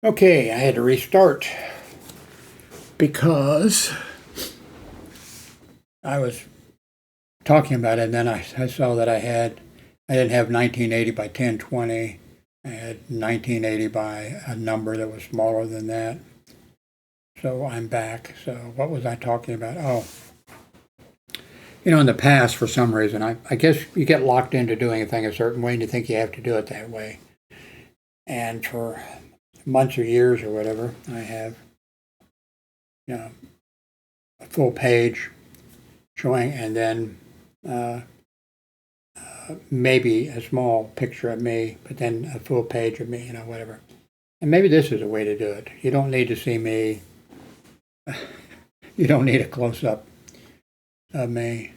Okay, I had to restart because I was talking about it, and then I saw that I didn't have 1980 by 1020. I had 1980 by a number that was smaller than that. So I'm back. So what was I talking about? Oh, in the past, for some reason, I guess you get locked into doing a thing a certain way and you think you have to do it that way. And for months or years or whatever, I have, a full page showing, and then maybe a small picture of me, but then a full page of me, whatever. And maybe this is a way to do it. You don't need to see me. You don't need a close-up of me.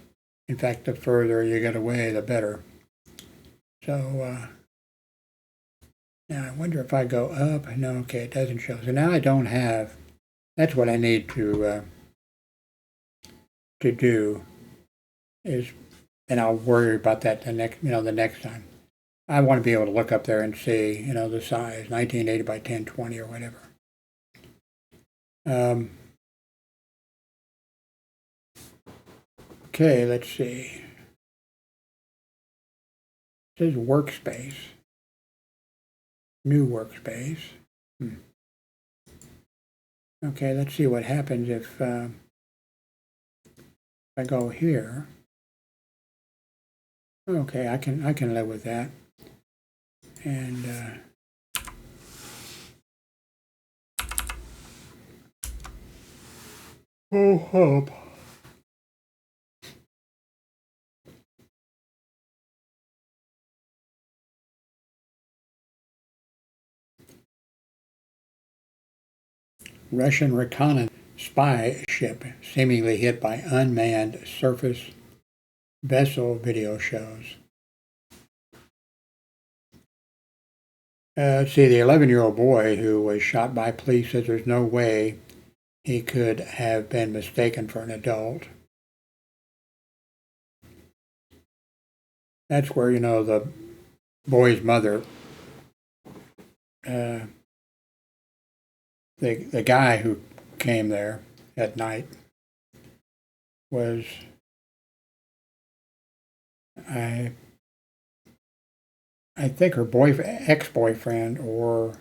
In fact, the further you get away, the better. So now I wonder if I go up. No, okay, it doesn't show. So now I don't have. That's what I need to do. And I'll worry about that the next time. I want to be able to look up there and see, the size, 1980 by 1020 or whatever. Okay, let's see. It says workspace. New workspace. Okay, let's see what happens if I go here. Okay, I can live with that. And hope. Russian reconnaissance spy ship seemingly hit by unmanned surface vessel, video shows. Let's see, the 11-year-old boy who was shot by police says there's no way he could have been mistaken for an adult. That's where, the boy's mother, the guy who came there at night was, I think her ex-boyfriend, or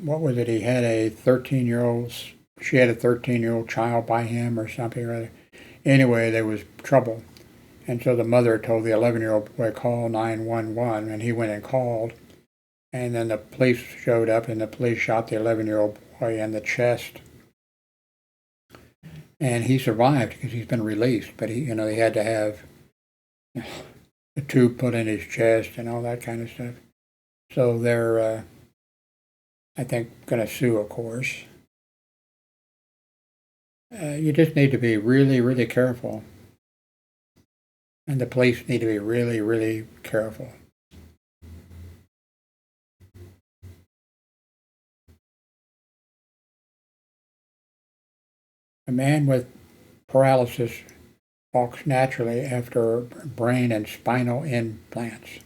what was it? He had a 13-year-old. She had a 13-year-old child by him or something or other. Anyway, there was trouble, and so the mother told the 11-year-old boy, call 911, and he went and called, and then the police showed up, and the police shot the 11-year-old boy in the chest, and he survived because he's been released, but he had to have a tube put in his chest and all that kind of stuff. So they're, I think, going to sue, of course. You just need to be really, really careful. And the police need to be really, really careful. A man with paralysis walks naturally after brain and spinal implants.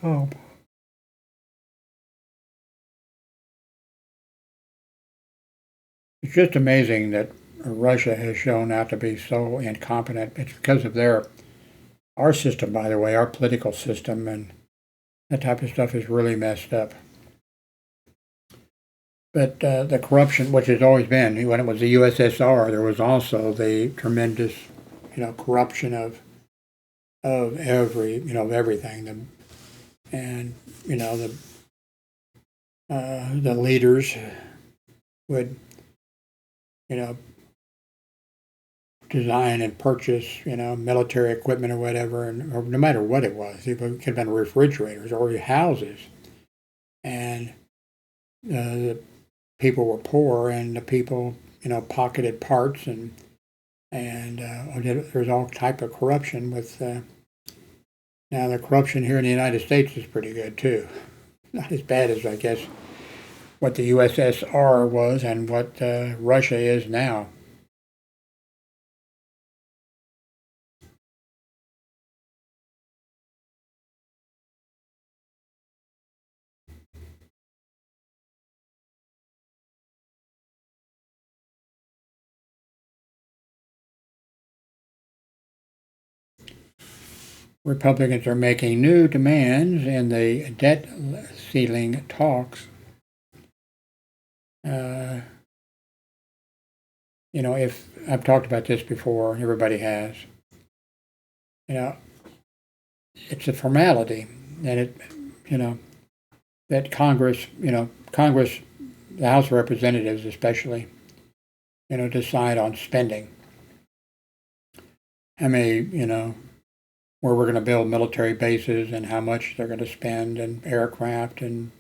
Oh. It's just amazing that Russia has shown out to be so incompetent. It's because of our system, by the way, our political system, and that type of stuff is really messed up. But the corruption, which has always been, when it was the USSR, there was also the tremendous, corruption of everything. And the leaders would, design and purchase, military equipment or whatever, or no matter what it was. It could have been refrigerators or houses. And the people were poor, and the people, pocketed parts, and there's all type of corruption with. Now the corruption here in the United States is pretty good too. Not as bad as, I guess, what the USSR was and what Russia is now. Republicans are making new demands in the debt ceiling talks. If I've talked about this before, everybody has. It's a formality, and that Congress, the House of Representatives especially, decide on spending. How many, where we're going to build military bases and how much they're going to spend, and aircraft and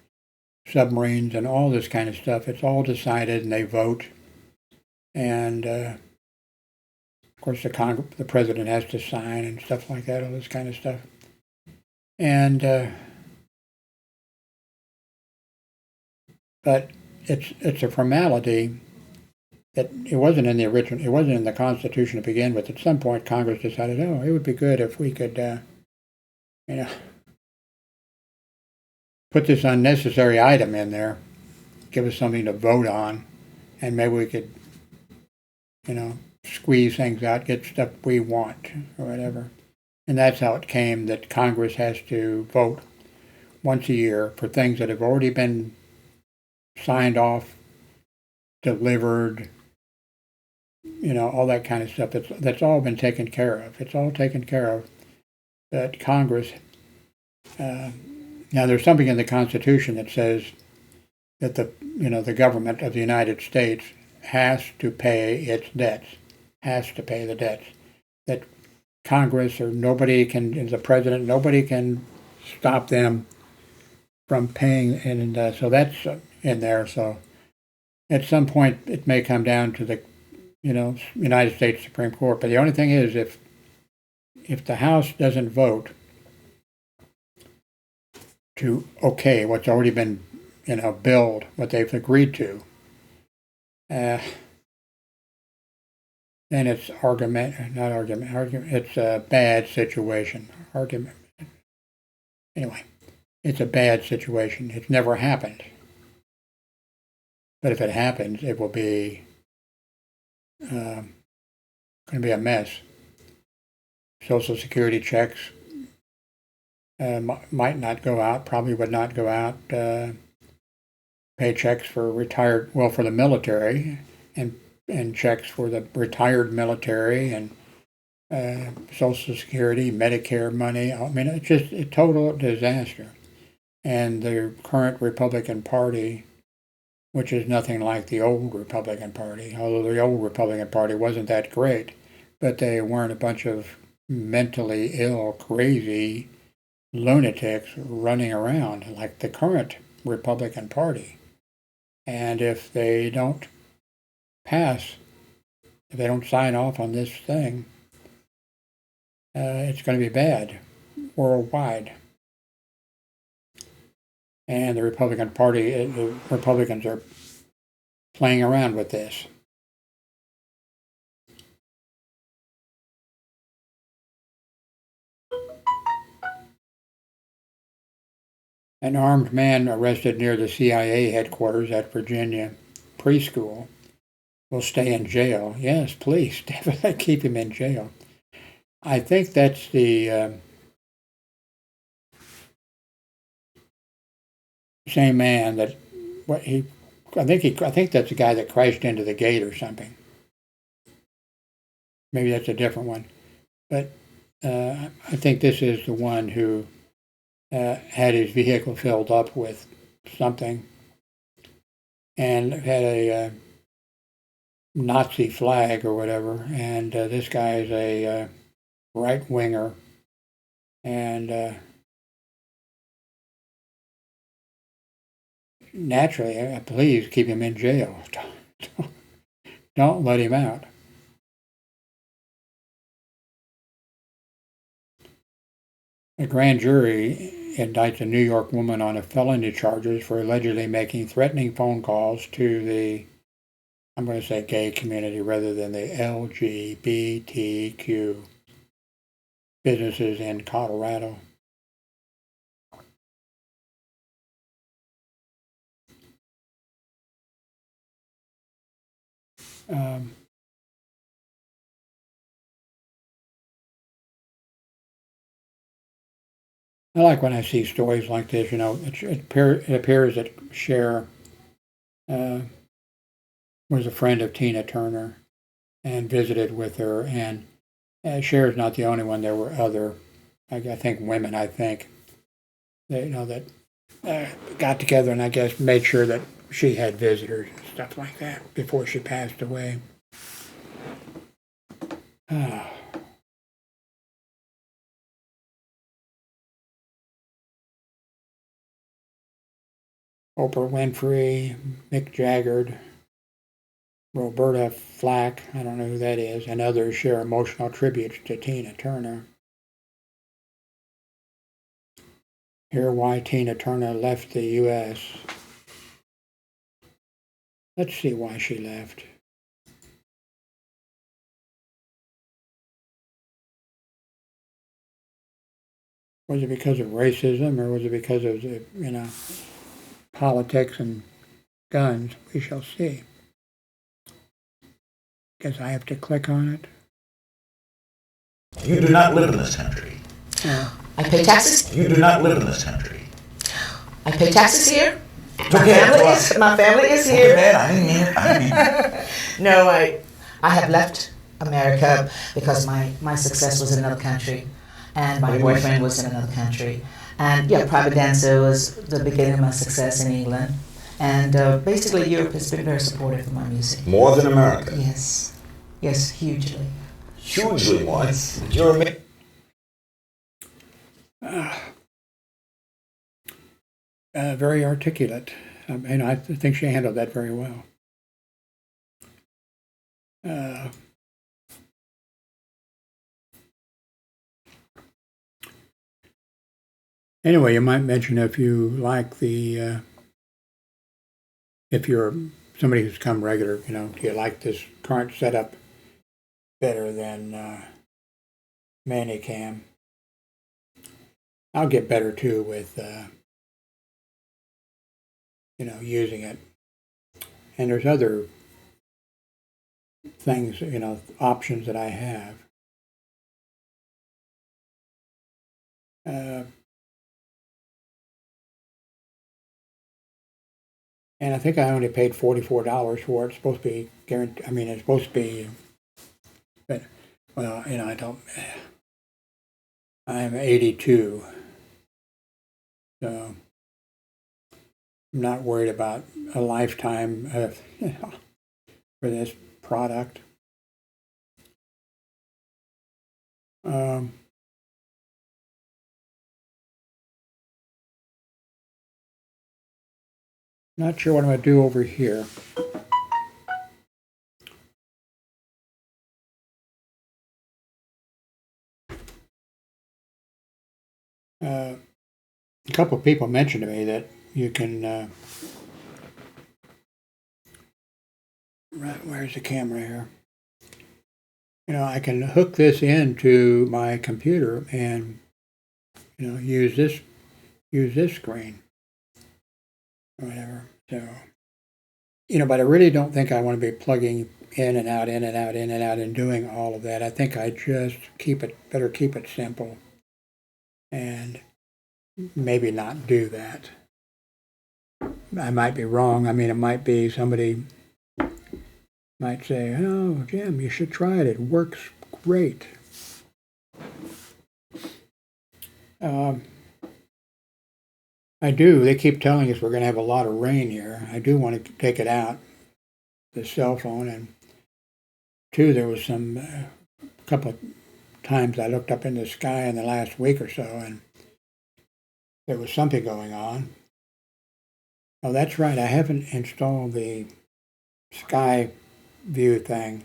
submarines and all this kind of stuff. It's all decided, and they vote. And of course, the president has to sign and stuff like that, all this kind of stuff. And but it's a formality that it wasn't in the original. It wasn't in the Constitution to begin with. At some point, Congress decided, oh, it would be good if we could, put this unnecessary item in there, give us something to vote on, and maybe we could, squeeze things out, get stuff we want or whatever. And that's how it came that Congress has to vote once a year for things that have already been signed off, delivered, all that kind of stuff. That's all been taken care of. It's all taken care of. But Congress, now there's something in the Constitution that says that the government of the United States has to pay its debts, has to pay the debts. That Congress or nobody can, the president, nobody can stop them from paying, and so that's in there. So at some point it may come down to the, United States Supreme Court. But the only thing is, if the House doesn't vote to okay what's already been, billed, what they've agreed to, then it's it's a bad situation. Anyway, it's a bad situation. It's never happened. But if it happens, it will be going to be a mess. Social Security checks might not go out, probably would not go out. Paychecks for for the military, and checks for the retired military, and Social Security, Medicare money. I mean, it's just a total disaster. And the current Republican Party, which is nothing like the old Republican Party, although the old Republican Party wasn't that great, but they weren't a bunch of mentally ill, crazy lunatics running around like the current Republican Party. And if they don't pass, if they don't sign off on this thing, it's going to be bad worldwide. And the Republican Party, the Republicans are playing around with this. An armed man arrested near the CIA headquarters at Virginia preschool will stay in jail. Yes, please, definitely keep him in jail. I think that's the same man that I think that's the guy that crashed into the gate or something. Maybe that's a different one, but I think this is the one who had his vehicle filled up with something and had a Nazi flag or whatever, and this guy is a right winger, and naturally, please keep him in jail. Don't let him out. A grand jury indicts a New York woman on a felony charges for allegedly making threatening phone calls to the, I'm going to say gay community rather than the LGBTQ businesses in Colorado. Um, I like when I see stories like this. It appears that Cher uh, was a friend of Tina Turner and visited with her. And Cher's not the only one. There were other, I think, women. I think that got together and I guess made sure that she had visitors and stuff like that before she passed away. Oprah Winfrey, Mick Jagger, Roberta Flack, I don't know who that is, and others share emotional tributes to Tina Turner. Here why Tina Turner left the U.S. Let's see why she left. Was it because of racism or was it because of politics and guns? We shall see. Guess I have to click on it. You do not live in this country. I pay taxes. You do not live in this country. I pay taxes here. Okay, My family is here. Man, I didn't mean it. I didn't mean it. No, I have left America because my success was in another country, and my boyfriend was in another country. And yeah, private dancer was the beginning of my success in England. And basically, Europe has been very supportive of my music. More than America. Yes, yes, hugely. Hugely more. You're very articulate, and I think she handled that very well. Anyway, you might mention if you like if you're somebody who's come regular, do you like this current setup better than Manicam? I'll get better too with using it. And there's other things, options that I have. And I think I only paid $44 for it. It's supposed to be guaranteed. I mean, it's supposed to be, but I don't. I'm 82, so I'm not worried about a lifetime of, for this product. Not sure what I'm going to do over here. A couple of people mentioned to me that you can, right, where's the camera here? I can hook this into my computer and, use this screen or whatever. So, but I really don't think I want to be plugging in and out, in and out, in and out, and doing all of that. I think I just better keep it simple and maybe not do that. I might be wrong. I mean, it might be somebody might say, "Oh, Jim, you should try it. It works great." I do. They keep telling us we're going to have a lot of rain here. I do want to take it out, the cell phone, and two, there was a couple of times I looked up in the sky in the last week or so, and there was something going on. Oh, that's right. I haven't installed the Sky View thing.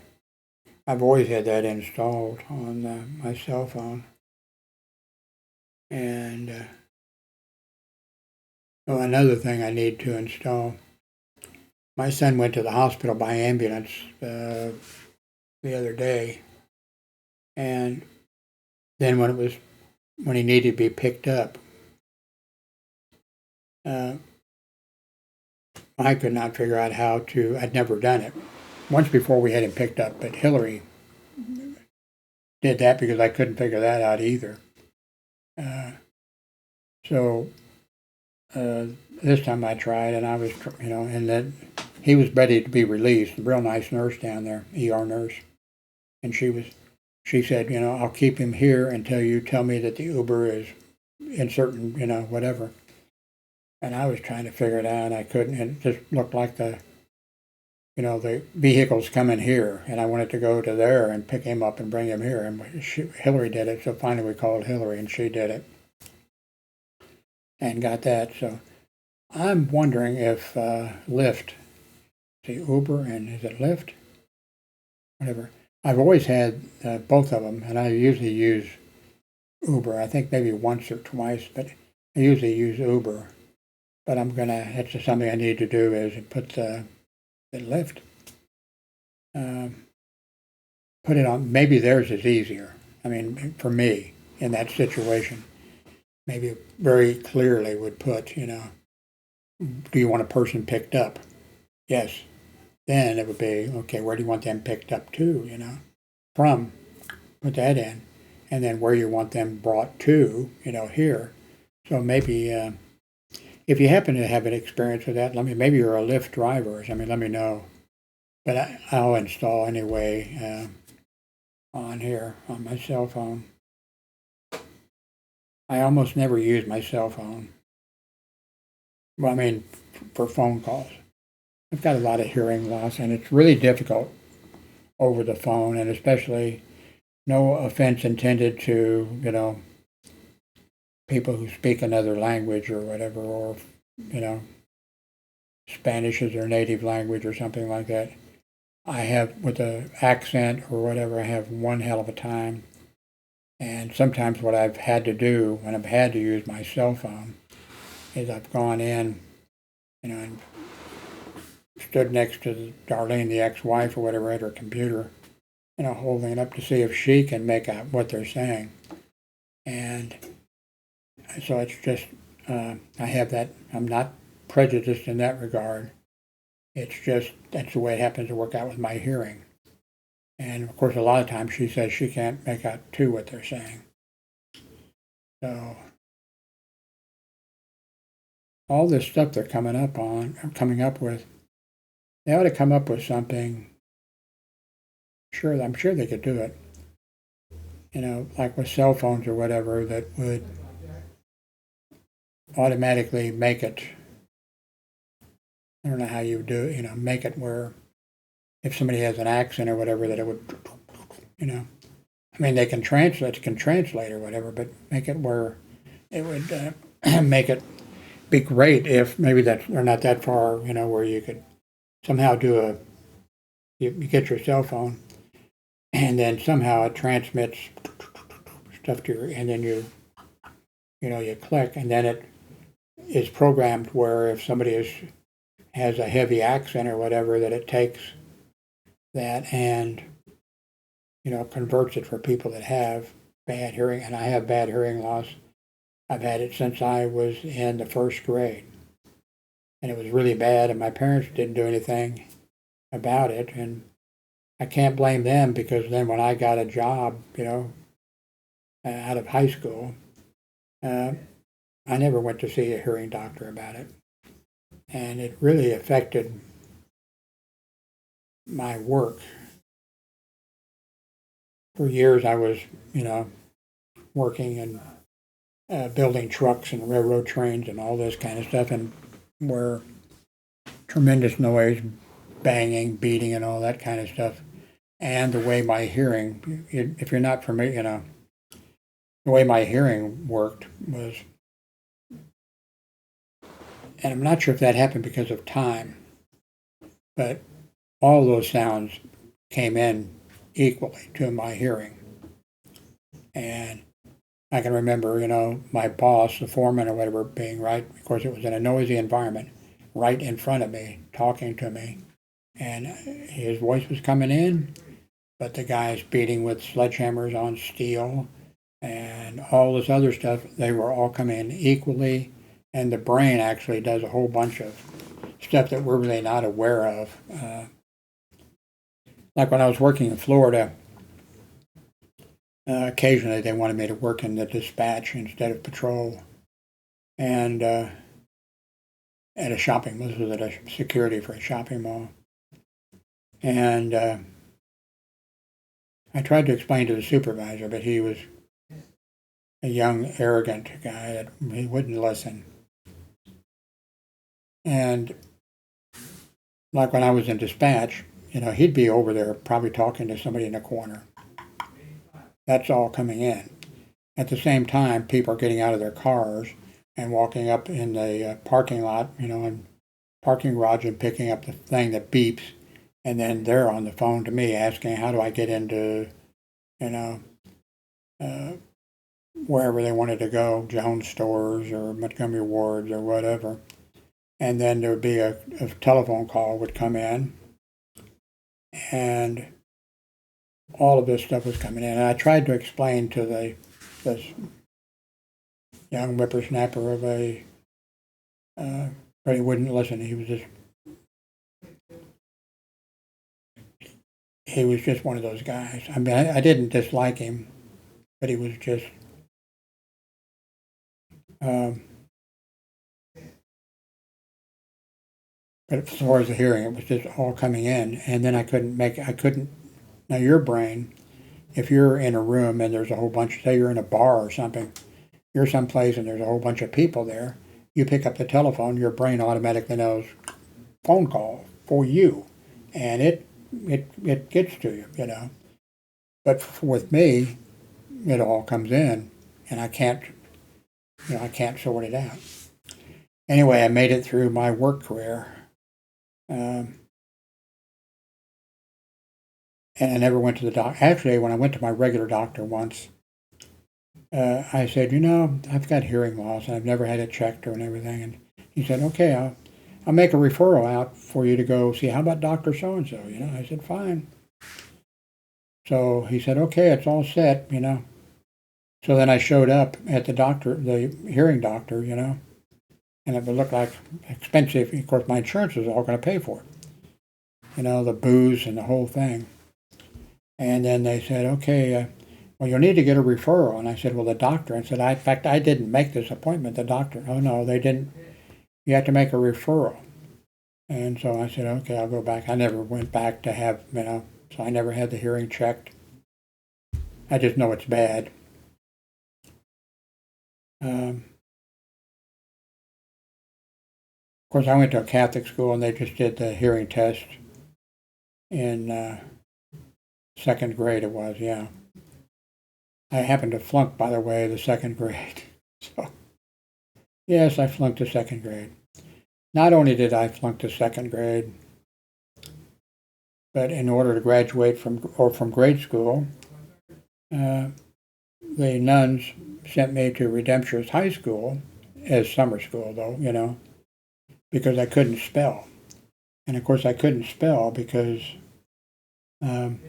I've always had that installed on my cell phone. And another thing I need to install. My son went to the hospital by ambulance the other day, and then when he needed to be picked up, I could not figure out how to. I'd never done it. Once before we had him picked up, but Hillary did that because I couldn't figure that out either. So this time I tried, and I was, and then he was ready to be released. A real nice nurse down there, ER nurse, and she said, I'll keep him here until you tell me that the Uber is in certain, whatever. And I was trying to figure it out, and I couldn't. And it just looked like the vehicle's coming here, and I wanted to go to there and pick him up and bring him here. And Hillary did it, so finally we called Hillary, and she did it and got that. So I'm wondering if Lyft, the Uber, and is it Lyft? Whatever. I've always had both of them, and I usually use Uber. I think maybe once or twice, but I usually use Uber. But that's just something I need to do is put the Lyft. Put it on, maybe theirs is easier. I mean, for me, in that situation, maybe very clearly would put, do you want a person picked up? Yes. Then it would be, okay, where do you want them picked up to, from? Put that in. And then where you want them brought to, here. So maybe, if you happen to have an experience with that, maybe you're a Lyft driver. Let me know. But I'll install anyway on here on my cell phone. I almost never use my cell phone. Well, for phone calls. I've got a lot of hearing loss, and it's really difficult over the phone, and especially, no offense intended to, people who speak another language or whatever, or, Spanish is their native language or something like that. I have, with the accent or whatever, I have one hell of a time. And sometimes what I've had to do when I've had to use my cell phone is I've gone in, and stood next to Darlene, the ex-wife or whatever, at her computer, holding it up to see if she can make out what they're saying. And so it's just, I have that, I'm not prejudiced in that regard. It's just, that's the way it happens to work out with my hearing. And of course, a lot of times she says she can't make out too what they're saying. So all this stuff they're coming up with, they ought to come up with something. Sure, I'm sure they could do it. Like with cell phones or whatever, that would automatically make it. I don't know how you would do it. Make it where if somebody has an accent or whatever, that it would. They can translate or whatever, but make it where it would make it be great if maybe they're not that far, where you could somehow do you get your cell phone, and then somehow it transmits stuff to and then you click, and then it is programmed where if somebody has a heavy accent or whatever, that it takes that and converts it for people that have bad hearing. And I have bad hearing loss. I've had it since I was in the first grade, and it was really bad, and my parents didn't do anything about it, and I can't blame them, because then when I got a job, out of high school, I never went to see a hearing doctor about it, and it really affected my work. For years I was, working and building trucks and railroad trains and all this kind of stuff, and where tremendous noise, banging, beating, and all that kind of stuff. And the way my hearing, if you're not familiar, the way my hearing worked was, and I'm not sure if that happened because of time, but all those sounds came in equally to my hearing. And I can remember, my boss, the foreman or whatever, being right, of course it was in a noisy environment, right in front of me, talking to me. And his voice was coming in, but the guys beating with sledgehammers on steel and all this other stuff, they were all coming in equally. And the brain actually does a whole bunch of stuff that we're really not aware of. Like when I was working in Florida, occasionally they wanted me to work in the dispatch instead of patrol. and at a shopping. This was at a security for a shopping mall, and I tried to explain to the supervisor, but he was a young, arrogant guy that he wouldn't listen. And like when I was in dispatch, he'd be over there probably talking to somebody in the corner. That's all coming in. At the same time, people are getting out of their cars and walking up in the parking lot, and parking garage and picking up the thing that beeps. And then they're on the phone to me asking, how do I get into, wherever they wanted to go, Jones Stores or Montgomery Ward's or whatever. And then there would be a telephone call would come in, and all of this stuff was coming in. And I tried to explain to this young whippersnapper of but he wouldn't listen. He was just one of those guys. I mean, I didn't dislike him, but he was just, but as far as the hearing, it was just all coming in, and then I couldn't. Now your brain, if you're in a room and there's a whole bunch, say you're in a bar or something, you're someplace and there's a whole bunch of people there, you pick up the telephone, your brain automatically knows phone call for you, and it gets to you, But with me, it all comes in, and I can't sort it out. Anyway, I made it through my work career. And I never went to the doctor. Actually, when I went to my regular doctor once, I said, I've got hearing loss, and I've never had it checked and everything. And he said, okay, I'll make a referral out for you to go see. How about Dr. So-and-so? I said, fine. So he said, okay, it's all set, So then I showed up at the hearing doctor, and it would look like expensive. Of course, my insurance was all going to pay for it. The booze and the whole thing. And then they said, okay, well, you'll need to get a referral. And I said, well, the doctor. And said, in fact, I didn't make this appointment. The doctor, oh, no, they didn't. You have to make a referral. And so I said, okay, I'll go back. I never went back to have, so I never had the hearing checked. I just know it's bad. Of course, I went to a Catholic school, and they just did the hearing test in second grade. It was, yeah. I happened to flunk, by the way, the second grade. So, yes, I flunked the second grade. Not only did I flunk the second grade, but in order to graduate from grade school, the nuns sent me to Redemptionist High School as summer school, though, because I couldn't spell. And of course, I couldn't spell because I'm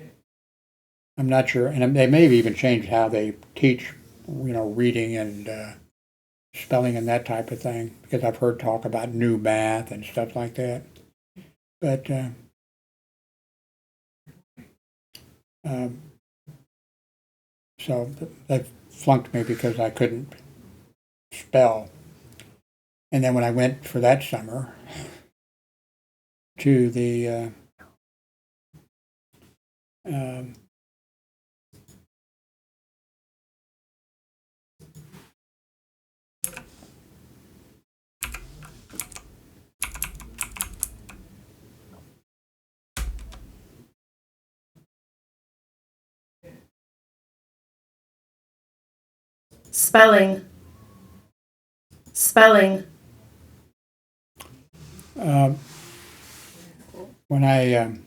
not sure, and they may have even changed how they teach, reading and spelling and that type of thing, because I've heard talk about new math and stuff like that. But so they flunked me because I couldn't spell. And then when I went for that summer to the Spelling. When I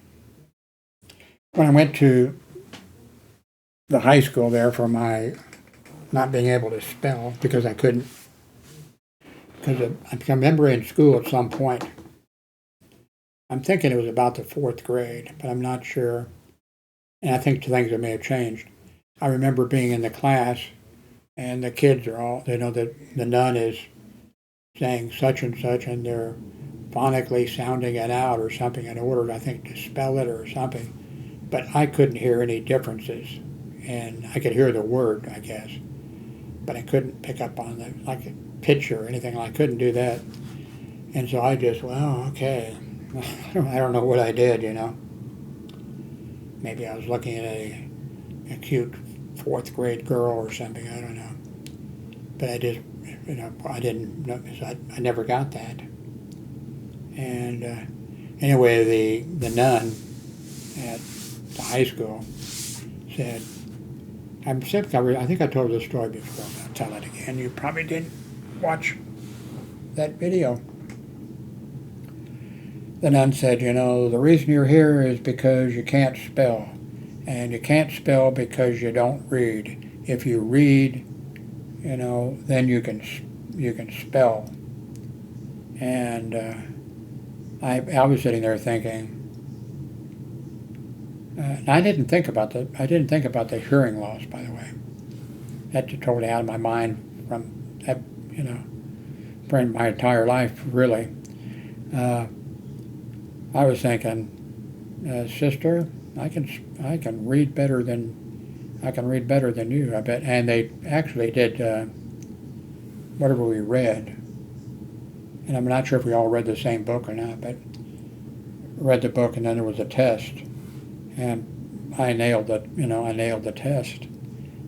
went to the high school there for my not being able to spell because I couldn't, because I remember in school at some point, I'm thinking it was about the fourth grade, but I'm not sure, and I think things may have changed. I remember being in the class, and the kids are all, that the nun is saying such and such, and they're phonically sounding it out or something in order, I think, to spell it or something. But I couldn't hear any differences, and I could hear the word, I guess, but I couldn't pick up on picture or anything. I couldn't do that. And so I just, well, okay. I don't know what I did, you know. Maybe I was looking at a cute fourth grade girl or something. I don't know. But I just, you know, I didn't know, so I never got that. And anyway, the nun at the high school said, I think I told this story before, but I'll tell it again. You probably didn't watch that video. The nun said, you know, the reason you're here is because you can't spell. And you can't spell because you don't read. If you read, you know, then you can spell. And I was sitting there thinking, I didn't think about the hearing loss, by the way. That's totally out of my mind from that, you know, for my entire life, really. I was thinking, sister, I can read better than you, I bet. And they actually did whatever we read. And I'm not sure if we all read the same book or not, but read the book, and then there was a test, and I nailed the test,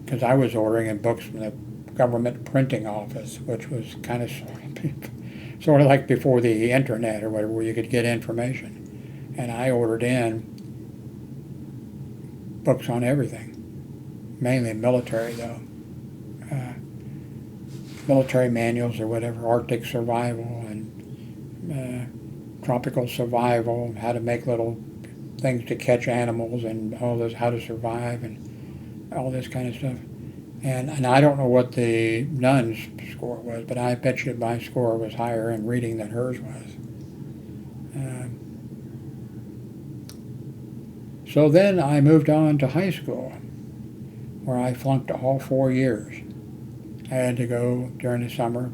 because I was ordering books from the government printing office, which was kind of sort of like before the internet or whatever, where you could get information. And I ordered in books on everything, mainly military though. Military manuals or whatever, Arctic survival and tropical survival, how to make little things to catch animals and all this, how to survive and all this kind of stuff. And I don't know what the nun's score was, but I bet you my score was higher in reading than hers was. So then I moved on to high school, where I flunked all 4 years. I had to go during the summer.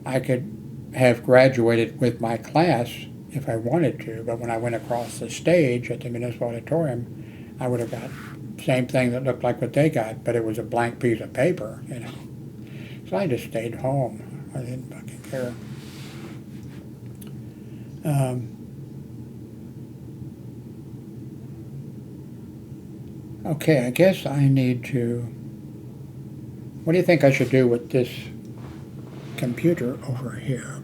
I could have graduated with my class if I wanted to, but when I went across the stage at the municipal auditorium, I would have got the same thing that looked like what they got, but it was a blank piece of paper, you know. So I just stayed home. I didn't fucking care. Okay, I guess I need to... What do you think I should do with this computer over here?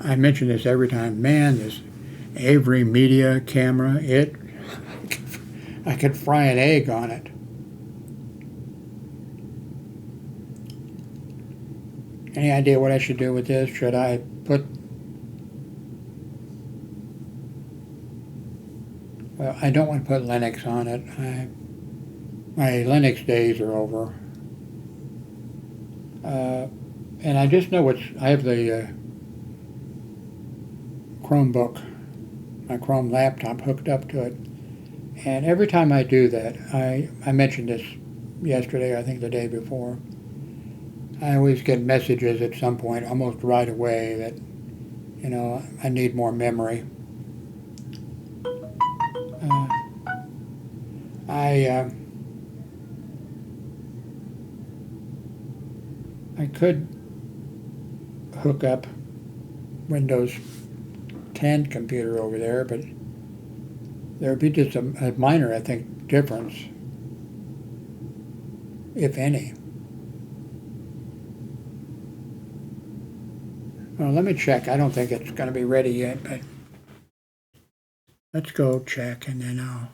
I mention this every time. Man, this Avery Media camera, I could fry an egg on it. Any idea what I should do with this? Should I put... Well, I don't want to put Linux on it. My Linux days are over. And I just know I have the Chromebook, my Chrome laptop hooked up to it. And every time I do that, I mentioned this yesterday, I think the day before, I always get messages at some point, almost right away, that, you know, I need more memory. I could hook up Windows 10 computer over there, but there would be just a minor, I think, difference, if any. Well, let me check. I don't think it's going to be ready yet, but let's go check, and then I'll...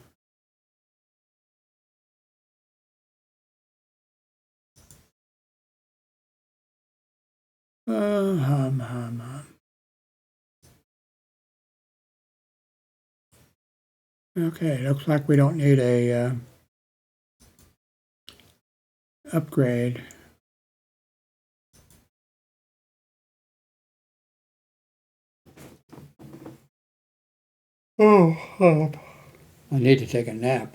Okay, looks like we don't need a upgrade. I need to take a nap.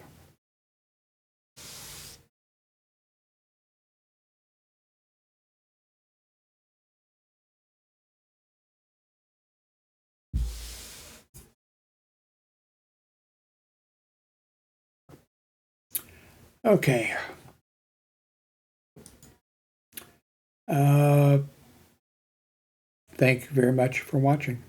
Okay. Thank you very much for watching.